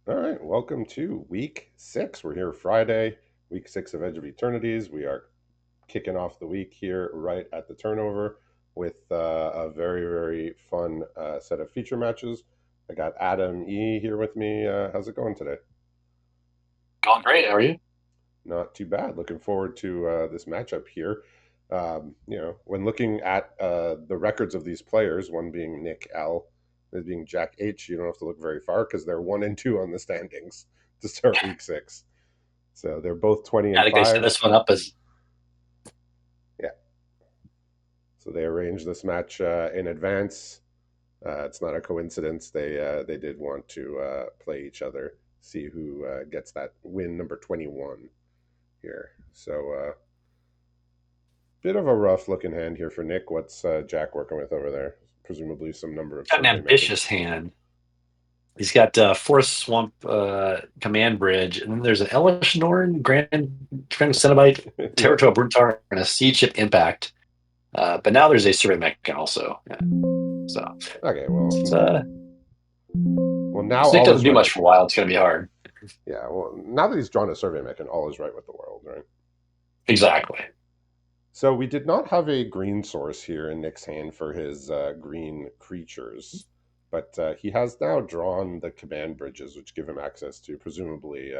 All right, welcome to week 6. We're here Friday, week 6 of Edge of Eternities. We are kicking off the week here right at the turnover with a very, very fun set of feature matches. I got Adam E here with me. How's it going today? Going great. How are you? Not too bad. Looking forward to this matchup here. When looking at the records of these players, one being Nick L, and being Jack H, you don't have to look very far because they're 1 and 2 on the standings to start week 6. So they're both 20 I and think they set 5. this one up as Yeah. So they arranged this match in advance. It's not a coincidence. They did want to play each other, see who gets that win number 21 here. So bit of a rough looking hand here for Nick. What's Jack working with over there? Presumably some number of got an survey ambitious mechans. hand. He's got Forest Swamp Command Bridge, and then there's an Elish Norn Grand Cenobite, Yeah. Territorial Brutar, and a Seed Ship Impact. But now there's a Survey Mechan also. Yeah. So Okay. Well. it's, Well, now if Nick all doesn't is do much right. for a while, it's going to be hard. Yeah. Well, now that he's drawn a survey mechan, all is right with the world, right? Exactly. So we did not have a green source here in Nick's hand for his green creatures, but he has now drawn the command bridges, which give him access to presumably,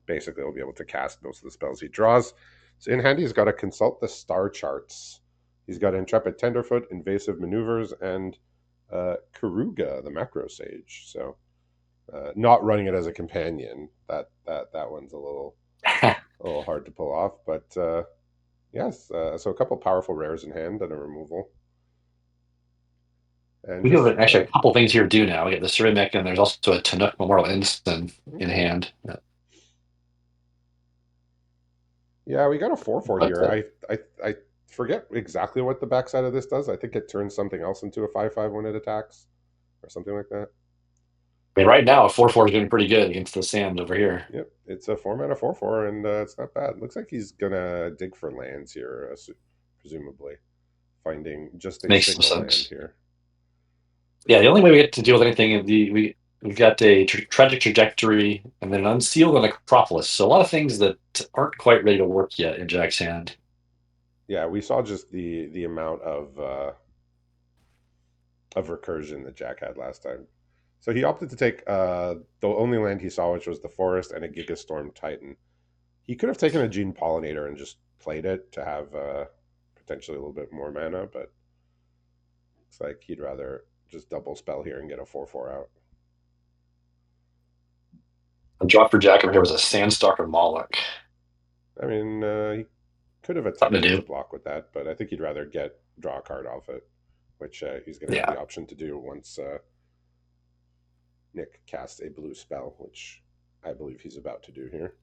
basically, he'll be able to cast most of the spells he draws. So in hand, he's got to consult the star charts. He's got Intrepid Tenderfoot, Invasive Maneuvers, and Karuga, the Macro Sage. So not running it as a companion. That one's a little hard to pull off, but. Yes, so a couple powerful rares in hand and a removal, and We have just actually a couple things here to do now. We get the Survey Mechan, and there's also a Tanuk Memorial Ensign in okay. hand. Yeah, we got a 4/4 But here. I forget exactly what the backside of this does. I think it turns something else into a 5/5 when it attacks, or something like that. I mean, right now, a 4/4 is doing pretty good against the sand over here. Yep, it's a 4 mana 4/4, and it's not bad. Looks like he's gonna dig for lands here, presumably finding just a Makes some single land sense. here. Yeah, the only way we get to deal with anything is we've got a tragic trajectory and then an unsealed and a necropolis. So a lot of things that aren't quite ready to work yet in Jack's hand. Yeah, we saw just the amount of recursion that Jack had last time. So he opted to take the only land he saw, which was the forest and a Gigastorm Titan. He could have taken a Gene Pollinator and just played it to have potentially a little bit more mana, but it's like he'd rather just double spell here and get a 4/4 out. A drop for Jack over here was a Sandstalker Moloch. I mean, he could have Something attempted to to do. block with that, but I think he'd rather draw a card off it, which he's going to have Yeah. the option to do once Nick casts a blue spell, which I believe he's about to do here.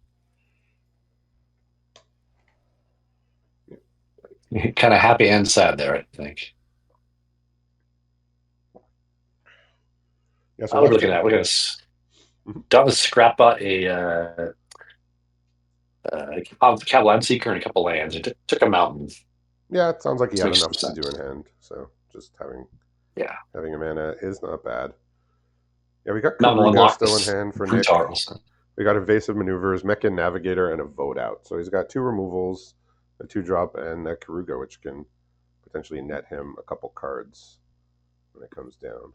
Kind of happy and sad there, I think. Yeah, so I was what's looking the at we're gonna Mhm. Dom scrapbot a Cavalon Seeker and a couple lands. It took a mountain. Yeah, it sounds like he This had makes some enough to do in sense. hand. So just Yeah. having a mana is not bad. Yeah, we got Mountain will Karuga unlock still in this hand for Nick. brutal also. We got Evasive Maneuvers, Mechan Navigator, and a Vote Out. So he's got two removals, a 2-drop, and a Karuga, which can potentially net him a couple cards when it comes down.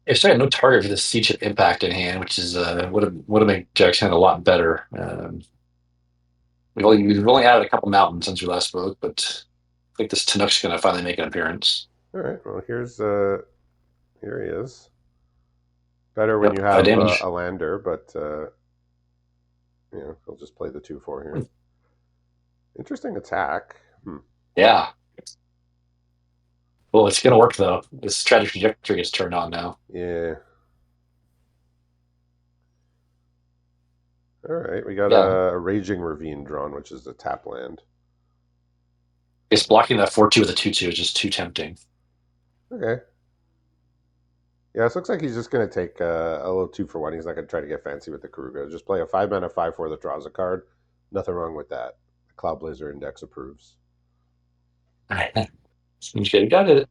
It's got no target for the siege ship impact in hand, which is would have made Jack's hand a lot better. We've only added a couple mountains since we last spoke, but I think this Tanook's going to finally make an appearance. All right, well here he is. Better when you Yep, 5 have a damage. lander, but he'll just play the 2/4 here. Interesting attack. Yeah. Well, it's going to work though. This tragic trajectory gets turned on now. Yeah. All right, we got Yeah, a Raging Ravine drawn, which is a tap land. it's blocking that 4/2 with a 2/2 is just too tempting. Okay. Yeah, this looks like he's just going to take a little 2-for-1. He's not going to try to get fancy with the Karuga. Just play a 5 mana 5/4 that draws a card. Nothing wrong with that. The Cloud Blazer Index approves. Okay, we got a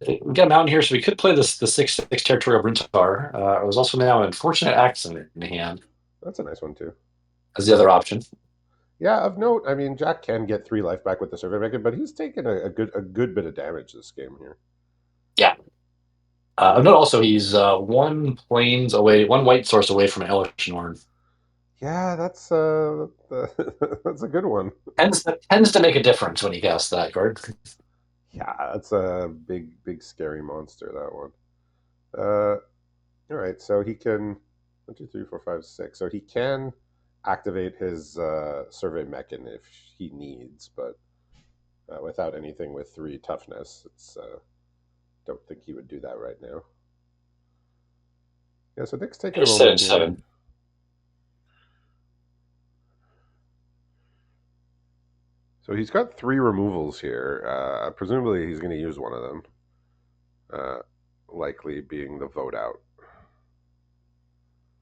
mountain here, so we could play this the 6/6 territorial Brintar. It was also now an unfortunate accident in the hand That's a nice one too. as the other option. Yeah, of note, I mean, Jack can get 3 life back with the survey mega, but he's taken a good bit of damage this game here. Yeah. Note also he's one plains away, one white source away from Elish Norn. Yeah, that's that's a good one. Tends to make a difference when he casts that card. Yeah, that's a big scary monster, that one. Uh, all right, so he can 1, 2, 3, 4, 5, 6. So he can activate his survey mechan if he needs, but without anything with 3 toughness, it's don't think he would do that right now. Yeah, so Nick's taking a He's 7 moment here. 7. So he's got 3 removals here. Presumably he's going to use one of them. Likely being the vote out.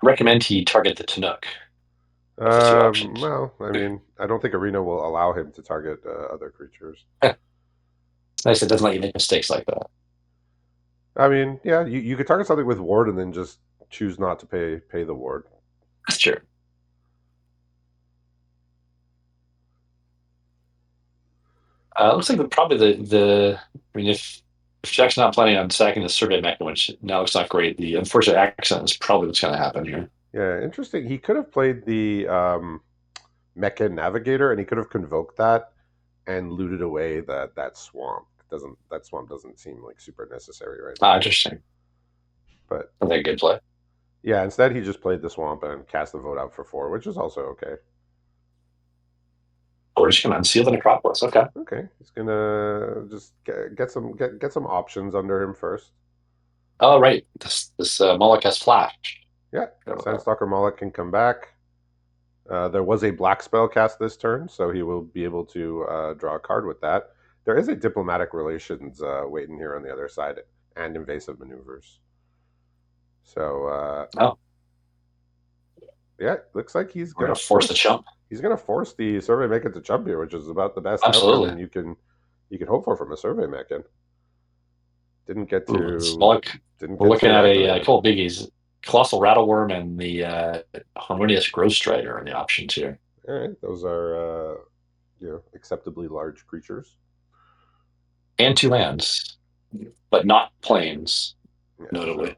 Recommend he target the Tanook of the two options. Well, I mean, I don't think Arena will allow him to target other creatures. It's nice it doesn't let you make mistakes like that. I mean, yeah, you could target something with ward and then just choose not to pay the ward. That's true. Looks like probably the I mean if Jack's not planning on sacking the survey mecha, which now looks not great, the unfortunate accident is probably what's going to happen here. Yeah, interesting. He could have played the Mecha Navigator, and he could have convoked that and looted away that swamp. Doesn't that swamp doesn't seem like super necessary right now? Interesting. But I think a good play. yeah, instead he just played the swamp and cast the vote out for 4, which is also okay. We're just going to unseal the necropolis. Okay. Okay, he's gonna just get some options under him first. Oh right, this Moloch has flash. Yeah, Sandstalker Moloch can come back. There was a black spell cast this turn, so he will be able to draw a card with that. There is a diplomatic relations waiting here on the other side, and invasive maneuvers. So Oh, yeah, looks like he's we're gonna going to force the force chump. he's gonna force the survey mechan to jump here, which is about the best Absolutely. outcome you can hope for from a survey mechan. Didn't get Ooh, this to Moloch. didn't We're get looking to at activate a it. couple biggies. Colossal Rattleworm and the Harmonious Growth Strider are the options here. All right, those are acceptably large creatures. And 2 lands, but not plains, Yeah, so notably.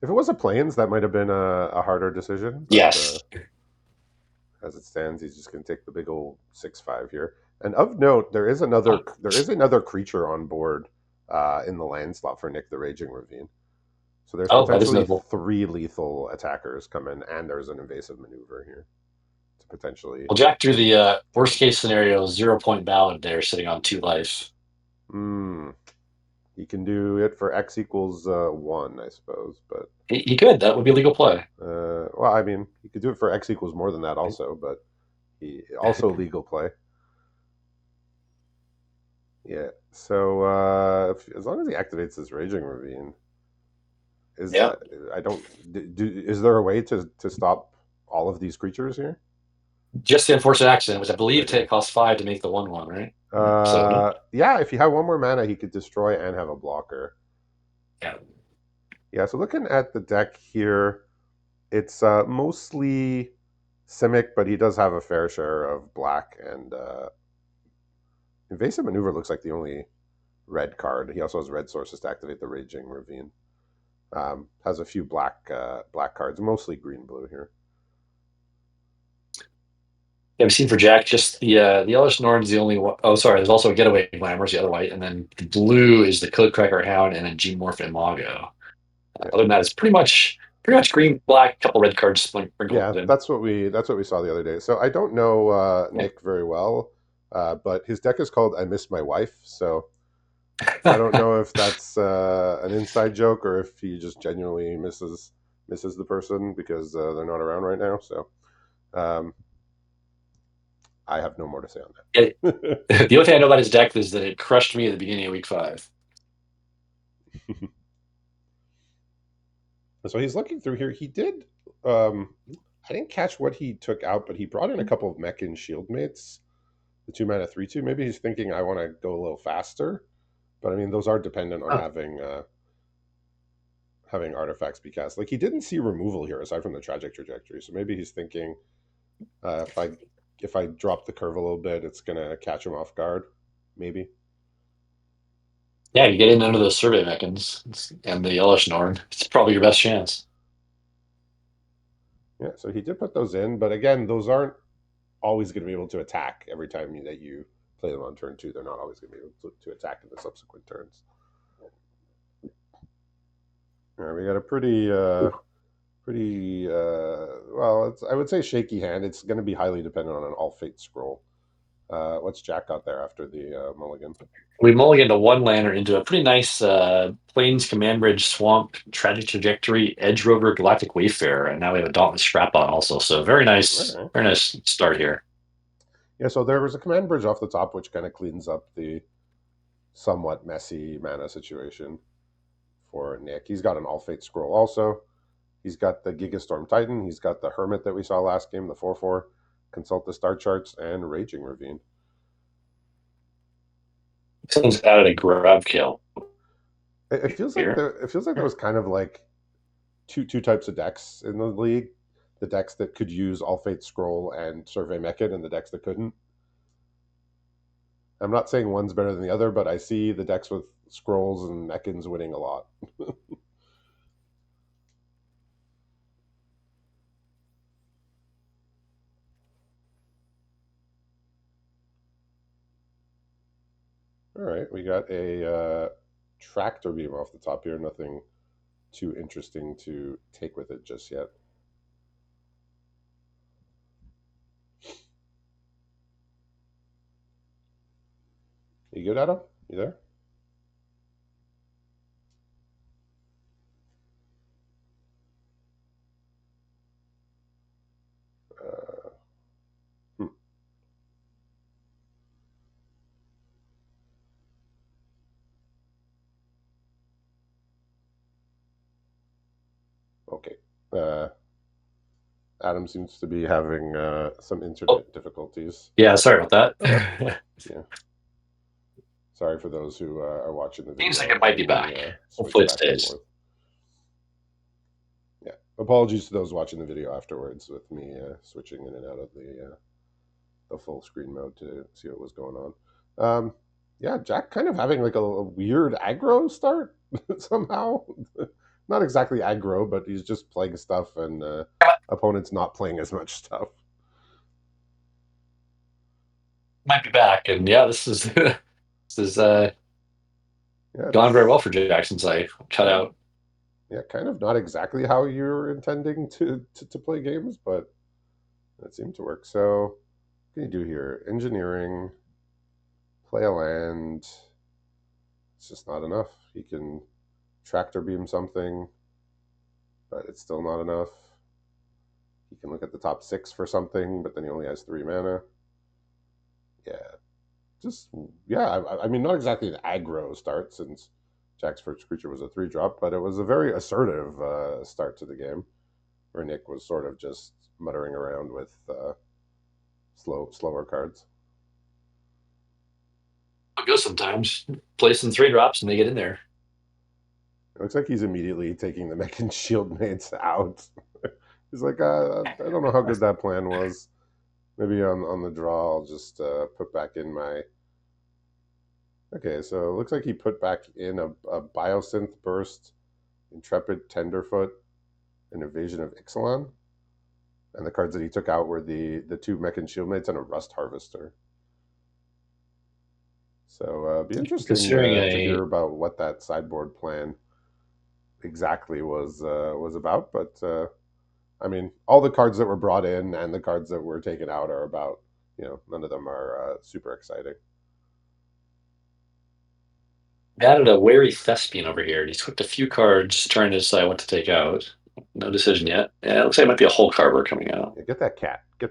if it was a plains, that might have been a harder decision, but Yes. as it stands, he's just going to take the big old 6/5 here. And of note, Oh, there is another creature on board in the land slot for Nick the Raging Ravine. So there's oh, that is potentially notable. 3 lethal attackers coming, and there's an invasive maneuver here to potentially. Well, Jack drew the worst case scenario 0 point ballad there, sitting on 2 life. Hmm. He can do it for x equals 1, I suppose, but He could. That would be a legal play. well, I mean, he could do it for x equals more than that also, but he also legal play. Yeah. So as long as he activates this Raging Ravine, is Yeah. I don't is there a way to stop all of these creatures here? Just the unfortunate accident, which I believe Okay. it costs 5 to make the 1/1, right? So no. Yeah, if you have one more mana, he could destroy and have a blocker. Yeah. Yeah. So looking at the deck here, it's mostly Simic, but he does have a fair share of black, and Invasive Maneuver looks like the only red card. He also has red sources to activate the Raging Ravine. Has a few black cards, mostly green blue here. Yeah, we've seen for Jack just the Ellis Norn's the only one. Oh, sorry. There's also a Getaway Glamour's the other white, and then the blue is the Codecracker Hound and a G-Morph Imago. Yeah, Other than that, it's pretty much green, black, couple red cards sprinkled yeah, in. that's what we saw the other day. So I don't know Yeah. Nick very well, but his deck is called "I Miss My Wife." So I don't know if that's an inside joke or if he just genuinely misses the person because they're not around right now. So um, I have no more to say on Yeah, that. the only thing I know about his deck is that it crushed me at the beginning of week 5. So he's looking through here. He did. Um, I didn't catch what he took out, but he brought in a couple of Mechan shield mates. The 2 mana 3/2. Maybe he's thinking I want to go a little faster. But I mean, those are dependent on Oh, having artifacts be cast. Like he didn't see removal here aside from the tragic trajectory, so maybe he's thinking if I drop the curve a little bit, it's gonna catch him off guard. Maybe. yeah, you get in under those survey mechanisms and the Yellow Norn. It's probably your best chance. Yeah. So he did put those in, but again, those aren't always going to be able to attack every time that you play them on turn two. They're not always going to be able to attack in the subsequent turns. All right, we got a pretty well. I would say shaky hand. It's going to be highly dependent on an all fate scroll. What's Jack got there after the mulligan? We mulliganed a one lander into a pretty nice Plains Command Bridge Swamp Tragic Trajectory Edge Rover Galactic Wayfarer, and now we have a Dauntless Scrap on also. So All right. very nice start here. Yeah. So there was a command bridge off the top, which kind of cleans up the somewhat messy mana situation for Nick. He's got an all fate scroll also. He's got the Gigastorm Titan. He's got the Hermit that we saw last game, the 4/4. Consult the star charts and Raging Ravine. Someone's added a grab kill It feels like here. there was kind of like two types of decks in the league. The decks that could use All Fate Scroll and Survey Mechan, and the decks that couldn't. I'm not saying one's better than the other, but I see the decks with scrolls and Mechans winning a lot. All right, we got a tractor beam off the top here. Nothing too interesting to take with it just yet. You good, Adam? You there? Uh, hmm, okay. Uh, Adam seems to be having some Oh, internet difficulties. yeah, sorry about Okay. that. Yeah. Sorry for those who are watching the Seems like video it might be and me back. switch Hopefully it back and stays. forth. Yeah. Apologies to those watching the video afterwards with me switching in and out of the full screen mode to see what was going on. Yeah, Jack kind of having like a weird aggro start somehow. Not exactly aggro, but he's just playing stuff and opponents not playing as much stuff. Might be back, and yeah, this is this is Yeah, gone very it's well for Jackson's. I cut yeah, out. yeah, kind of not exactly how you're intending to play games, but it seemed to work. So, what can you do here? Engineering, play a land. It's just not enough. He can tractor beam something, but it's still not enough. He can look at the top six for something, but then he only has 3 mana. Yeah, just yeah. I mean, not exactly an aggro start since Jack's first creature was a 3 drop, but it was a very assertive start to the game where Nick was sort of just muttering around with slower cards. It goes sometimes. Play some 3 drops and they get in there. It looks like he's immediately taking the Mech and Shield mates out. He's like, I don't know how good that plan was. Maybe on the draw, I'll just put back in my. Okay, so it looks like he put back in a Biosynth Burst, Intrepid Tenderfoot, an Invasion of Ixalan. And the cards that he took out were the two Mech and Shieldmates and a Rust Harvester. So be interesting Considering to a hear about what that sideboard plan exactly was about. But I mean, all the cards that were brought in and the cards that were taken out are about, none of them are super exciting. added a wary thespian over here. He's hooked a few cards, trying to decide what to take out. No decision yet. Yeah, it looks like it might be a whole carver coming out. Yeah, get that cat in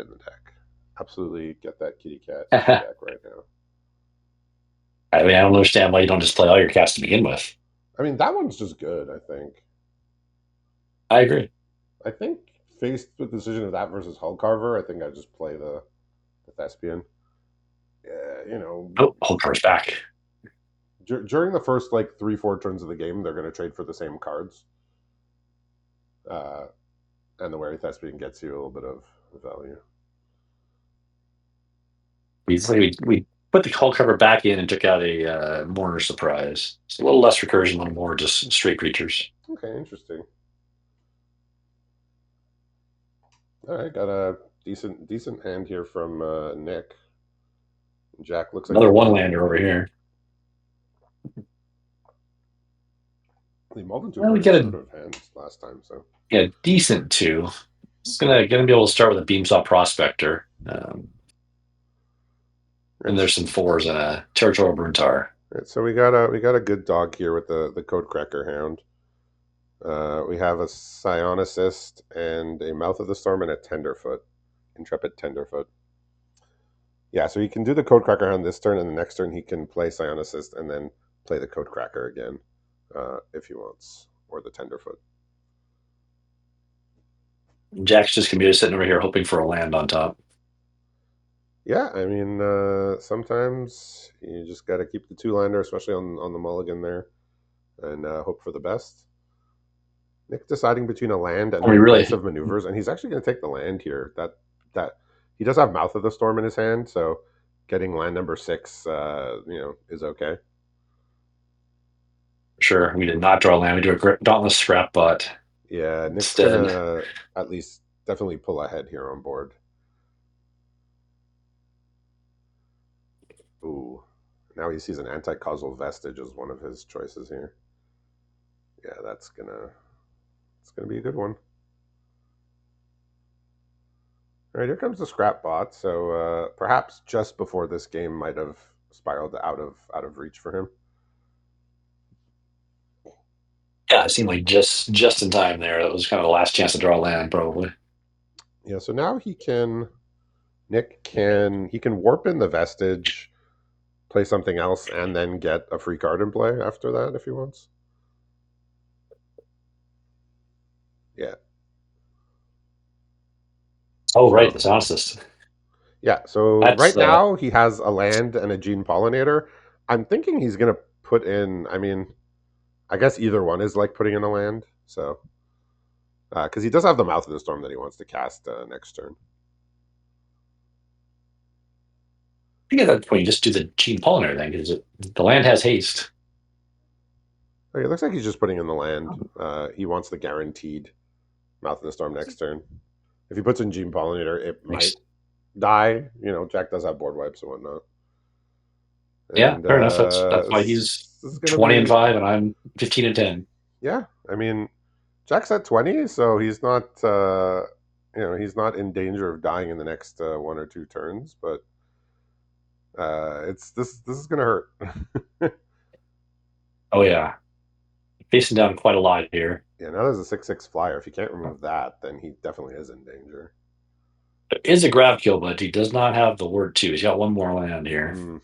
the deck. Absolutely, get that kitty cat in the I deck right now. mean, I don't understand why you don't just play all your cast to begin with. I mean, that one's just good. I think. I agree. I think faced with the decision of that versus Hull Carver, I think I just play the thespian. Yeah, Oh, whole carver's back. during the first like 3-4 turns of the game, they're going to trade for the same cards, uh, and the Wary Thespian gets you a little bit of value. We put the hull cover back in and took out a Mourner Surprise. It's a little less recursion, a little more just straight creatures. Okay, interesting. All right, got a decent hand here from Nick. Jack looks like Another he's one mulled lander over into. here. He mulled into a Well, we very get a assertive hand last time, so yeah, decent two. It's gonna be able to start with a Beamsaw Prospector. And there's some fours and a Territorial Bruntar. right, so we got a good dog here with the Code Cracker Hound. We have a Psionicist and a Mouth of the Storm and a Tenderfoot, Intrepid Tenderfoot. Yeah, so he can do the Code Cracker Hound this turn, and the next turn he can play Psionicist and then play the Code Cracker again, if he wants, or the Tenderfoot. Jack's just gonna be sitting over here hoping for a land on top. Yeah, I mean, sometimes you just got to keep the two-lander, especially on the mulligan there, and hope for the best. Nick deciding between a land and I a mean, Dice really, of Maneuvers, and he's actually going to take the land here. That he does have Mouth of the Storm in his hand, so getting land number 6, is okay. sure, we did not draw land. We drew a Dauntless Scrap Bot Yeah, Nick's instead. gonna at least definitely pull ahead here on board. Ooh, now he sees an anti-causal vestige as one of his choices here. Yeah, it's gonna be a good one. All right, here comes the scrap bot. So perhaps just before this game might have spiraled out of reach for him. Yeah, it seemed like just in time there. That was kind of the last chance to draw land, probably. Yeah, so now he can warp in the vestige, play something else, and then get a free card in play after that if he wants. Yeah. Oh, right, So the Sonicist. yeah, so That's right now he has a land and a gene pollinator. I'm thinking he's gonna put in. I mean, I guess either one is like putting in a land. So because he does have the Mouth of the Storm that he wants to cast next turn. I think at that point you just do the Gene Pollinator thing because the land has haste. Okay, it looks like he's just putting in the land. He wants the guaranteed Mouth of the Storm next turn. If he puts in Gene Pollinator, it might Makes die. Jack does have board wipes and whatnot. Yeah, And fair enough. That's why he's this is gonna 20 and be 5 and I'm 15 and 10. yeah. I mean, Jack's at 20, so he's not he's not in danger of dying in the next 1 or 2 turns. But it's this is gonna hurt. Oh yeah, facing down quite a lot here. Yeah, now there's a 6/6 flyer. If you can't remove that, then he definitely is in danger. There is a grab kill, but he does not have the word two. He's got one more land here. Mm.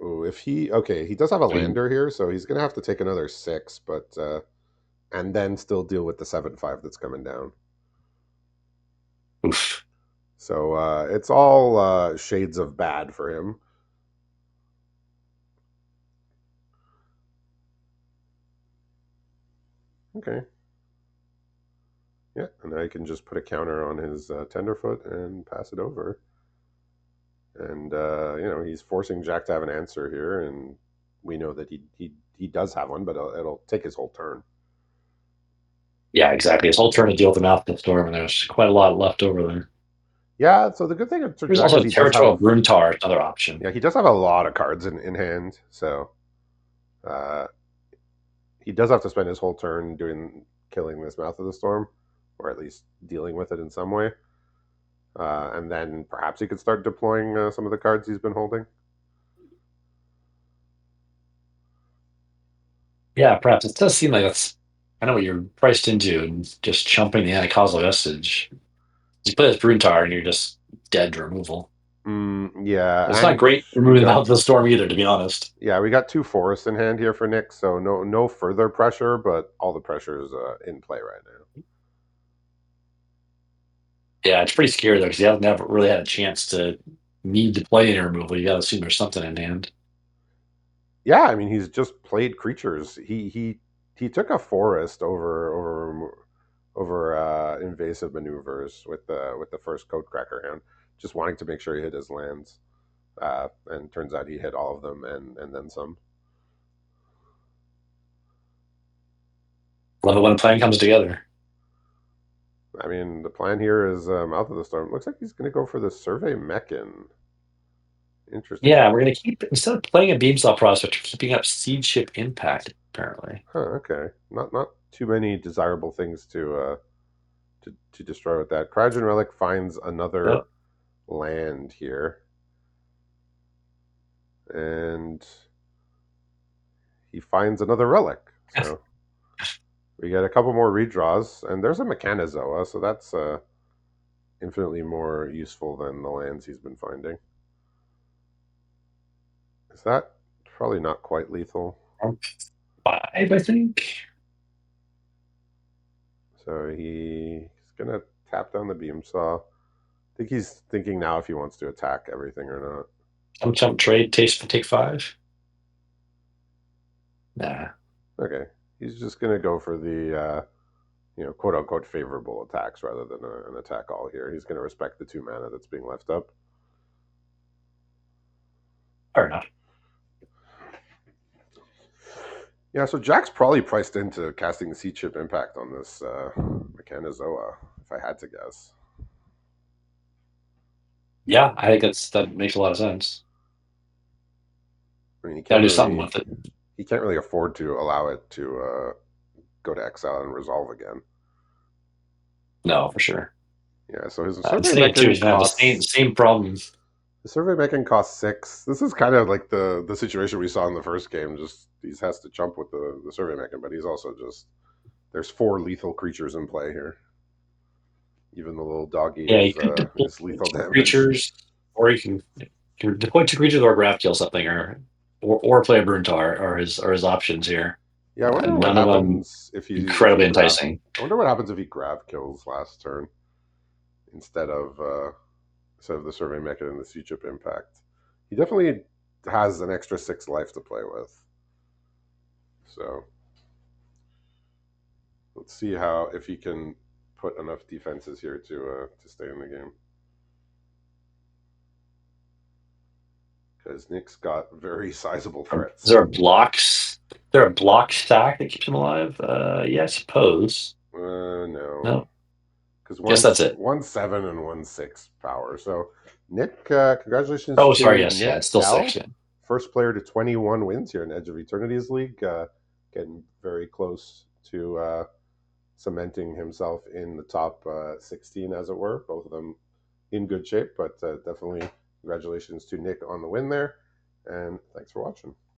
Ooh, if he does have a So he, lander here, so he's gonna have to take another 6, but and then still deal with the 7/5 that's coming down. oof. So it's all shades of bad for him. Okay. Yeah, and now he can just put a counter on his tenderfoot and pass it over. And he's forcing Jack to have an answer here, and we know that he does have one, but it'll take his whole turn. Yeah, exactly. His whole turn to deal with the Mouth of the Storm, and there's quite a lot left over there. Yeah, so the good thing for There's Jack also is a Territorial Bruntar, another option. he does have a lot of cards in hand, so uh, he does have to spend his whole turn killing this Mouth of the Storm, or at least dealing with it in some way. And then perhaps he could start deploying some of the cards he's been holding. Yeah, perhaps it does seem like that's kind of what you're priced into, and just chumping the Anticausal Vestige. You play this Bruntar, and you're just dead to removal. But it's Yeah, not and great we removing the Mouth got of the Storm either, to be honest. we got 2 forests in hand here for Nick, so no further pressure, but all the pressure is in play right now. Yeah, it's pretty scary though because he hasn't never really had a chance to need to play any removal, you got to assume there's something in hand. Yeah, I mean he's just played creatures. He took a forest over invasive maneuvers with the first Codecracker hand, just wanting to make sure he hit his lands. And turns out he hit all of them and then some. Love it when a plan comes together. I mean, the plan here is Mouth of the Storm. Looks like he's going to go for the Survey Mechan. Interesting. Yeah, we're gonna keep instead of playing a Beamsaw Prospect, we're keeping up Seed Ship Impact, apparently. Huh, okay. Not too many desirable things to destroy with that. Cryogene Relic finds another Yep. land here, and he finds another relic. So we get a couple more redraws, and there's a Mechanizoa, so that's infinitely more useful than the lands he's been finding. Is that probably not quite lethal? Five, I think. So he's gonna tap down the beam saw. I think he's thinking now if he wants to attack everything or not. Jump trade, taste take five. Nah. Okay, he's just gonna go for the quote unquote favorable attacks rather than an attack all here. He's gonna respect the 2 mana that's being left up. Fair enough. Yeah, so Jack's probably priced into casting Sea Chip Impact on this Mechanizoa, if I had to guess. Yeah, I think that makes a lot of sense. I mean, Gotta do something with it. he can't really afford to allow it to go to exile and resolve again. No, for sure. Yeah, so his And Survey Snake too Mechan is gonna have the costs same problem. the Survey Mechan costs 6. This is kind of like the situation we saw in the first game. Just he has to jump with the Survey Mechan, but he's also just there's 4 lethal creatures in play here. Even the little doggy Yeah, you could deploy is lethal two damage. creatures, or you can deploy two creatures or grab kill something, or play a Bruntar, or his options here. Yeah, I wonder what None of them happens if he incredibly grab. enticing. I wonder what happens if he grab kills last turn instead of the Survey Mechan and the Sea Chip Impact. He definitely has an extra 6 life to play with. So let's see how if he can put enough defenses here to stay in the game. Because Nick's got very sizable Is threats. there a blocks? Is there a block stack that keeps him alive? Yeah, I suppose. No, No, because guess that's it. 1-7 and 1-6 power. So Nick, congratulations Oh, sorry. to Yes, yeah, it's Nick still six. Cal, Yeah. first player to 21 wins here in Edge of Eternities League, getting very close to cementing himself in the top 16, as it were. Both of them in good shape, but definitely congratulations to Nick on the win there. And thanks for watching.